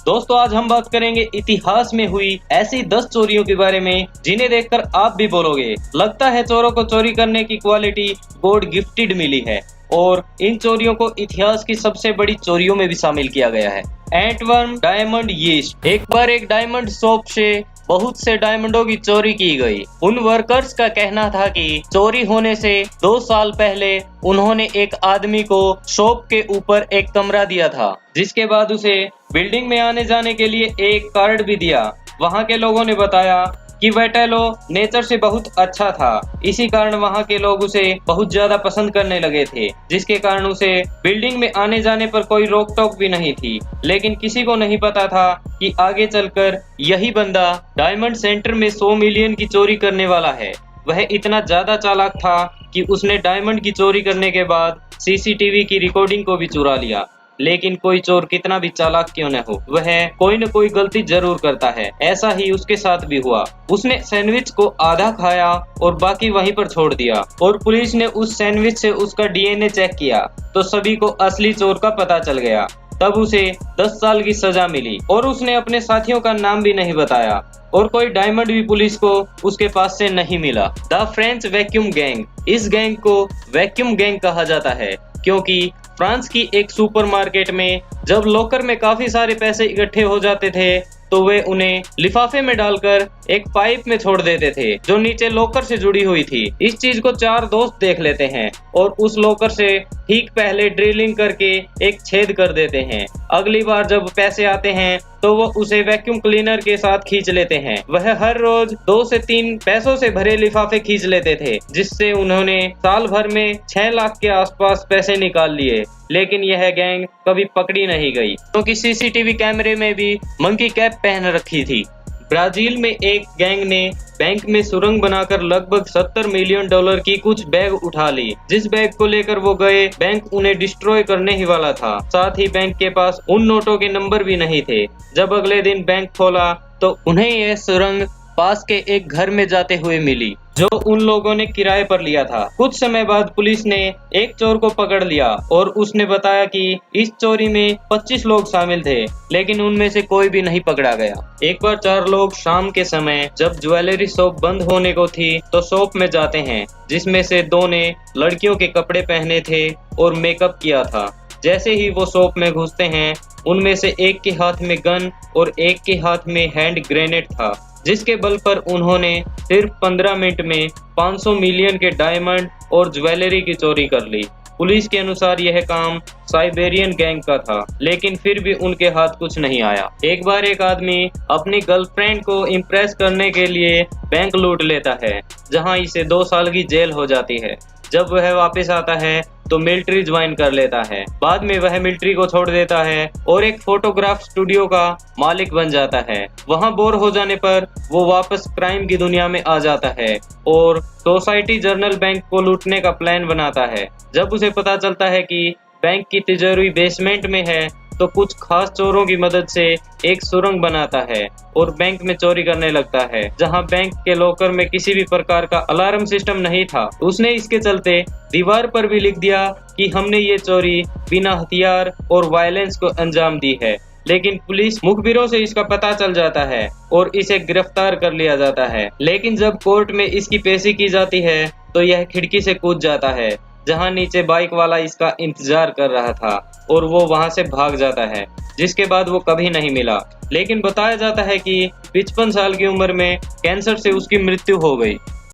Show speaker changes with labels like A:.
A: दोस्तों आज हम बात करेंगे इतिहास में हुई ऐसी 10 चोरियों के बारे में जिन्हें देखकर आप भी बोलोगे लगता है चोरों को चोरी करने की क्वालिटी गॉड गिफ्टेड मिली है। और इन चोरियों को इतिहास की सबसे बड़ी चोरियों में भी शामिल किया गया है। एंटवर्म डायमंड यीस्ट। एक बार एक डायमंड शॉप से बहुत से डायमंडों की चोरी की गई। उन वर्कर्स का कहना था कि चोरी होने से 2 साल पहले उन्होंने एक आदमी को शॉप के ऊपर एक कमरा दिया था, जिसके बाद उसे बिल्डिंग में आने जाने के लिए एक कार्ड भी दिया। वहां के लोगों ने बताया कि वह टेलो नेचर से बहुत अच्छा था, इसी कारण वहां के लोग उसे बहुत ज्यादा पसंद करने लगे थे, जिसके कारण उसे बिल्डिंग में आने जाने पर कोई रोक टोक भी नहीं थी। लेकिन किसी को नहीं पता था कि आगे चलकर यही बंदा डायमंड सेंटर में 100 मिलियन की चोरी करने वाला है। वह इतना ज्यादा चालाक था कि उसने डायमंड की चोरी करने के बाद सीसीटीवी की रिकॉर्डिंग को भी चुरा लिया। लेकिन कोई चोर कितना भी चालाक क्यों न हो, वह कोई न कोई गलती जरूर करता है। ऐसा ही उसके साथ भी हुआ। उसने सैंडविच को आधा खाया और बाकी वहीं पर छोड़ दिया, और पुलिस ने उस सैंडविच से उसका डीएनए चेक किया तो सभी को असली चोर का पता चल गया। तब उसे 10 साल की सजा मिली और उसने अपने साथियों का नाम भी नहीं बताया, और कोई डायमंड भी पुलिस को उसके पास से नहीं मिला। The French vacuum gang. इस गैंग को वैक्यूम गैंग कहा जाता है क्योंकि फ्रांस की एक सुपरमार्केट में जब लॉकर में काफी सारे पैसे इकट्ठे हो जाते थे तो वे उन्हें लिफाफे में डालकर एक पाइप में छोड़ देते थे जो नीचे लॉकर से जुड़ी हुई थी। इस चीज को 4 दोस्त देख लेते हैं और उस लॉकर से ठीक पहले ड्रिलिंग करके एक छेद कर देते हैं। अगली बार जब पैसे आते हैं तो वो उसे वैक्यूम क्लीनर के साथ खींच लेते हैं। वह हर रोज 2 से 3 पैसों से भरे लिफाफे खींच लेते थे, जिससे उन्होंने साल भर में 6 लाख के आसपास पैसे निकाल लिए। लेकिन यह गैंग कभी पकड़ी नहीं गई क्योंकि सीसीटीवी कैमरे में भी मंकी कैप पहन रखी थी। ब्राजील में एक गैंग ने बैंक में सुरंग बनाकर लगभग 70 मिलियन डॉलर की कुछ बैग उठा ली। जिस बैग को लेकर वो गए, बैंक उन्हें डिस्ट्रॉय करने ही वाला था। साथ ही बैंक के पास उन नोटों के नंबर भी नहीं थे। जब अगले दिन बैंक खोला तो उन्हें यह सुरंग पास के एक घर में जाते हुए मिली जो उन लोगों ने किराए पर लिया था। कुछ समय बाद पुलिस ने एक चोर को पकड़ लिया और उसने बताया कि इस चोरी में 25 लोग शामिल थे, लेकिन उनमें से कोई भी नहीं पकड़ा गया। एक बार 4 लोग शाम के समय जब ज्वेलरी शॉप बंद होने को थी तो शॉप में जाते हैं, जिसमें से 2 ने लड़कियों के कपड़े पहने थे और मेकअप किया था। जैसे ही वो शॉप में घुसते हैं, उनमें से एक के हाथ में गन और एक के हाथ में हैंड ग्रेनेड था, जिसके बल पर उन्होंने सिर्फ 15 मिनट में 500 मिलियन के डायमंड और ज्वेलरी की चोरी कर ली। पुलिस के अनुसार यह काम साइबेरियन गैंग का था, लेकिन फिर भी उनके हाथ कुछ नहीं आया। एक बार एक आदमी अपनी गर्लफ्रेंड को इम्प्रेस करने के लिए बैंक लूट लेता है, जहां इसे 2 साल की जेल हो जाती है। जब वह वापस आता है तो मिलिट्री ज्वाइन कर लेता है। बाद में वह मिलिट्री को छोड़ देता है और एक फोटोग्राफ स्टूडियो का मालिक बन जाता है। वहां बोर हो जाने पर वो वापस क्राइम की दुनिया में आ जाता है और सोसाइटी जर्नल बैंक को लूटने का प्लान बनाता है। जब उसे पता चलता है कि बैंक की तिजोरी बेसमेंट में है तो कुछ खास चोरों की मदद से एक सुरंग बनाता है और बैंक में चोरी करने लगता है, जहां बैंक के लॉकर में किसी भी प्रकार का अलार्म सिस्टम नहीं था। उसने इसके चलते दीवार पर भी लिख दिया कि हमने ये चोरी बिना हथियार और वायलेंस को अंजाम दी है। लेकिन पुलिस मुखबिरों से इसका पता चल जाता है और इसे गिरफ्तार कर लिया जाता है। लेकिन जब कोर्ट में इसकी पेशी की जाती है तो यह खिड़की से कूद जाता है, जहां नीचे बाइक वाला इसका इंतजार कर रहा था, और वो वहां से भाग जाता है, जिसके बाद वो कभी नहीं मिला। लेकिन बताया जाता है कि 55 साल की उम्र में कैंसर से उसकी मृत्यु हो गई।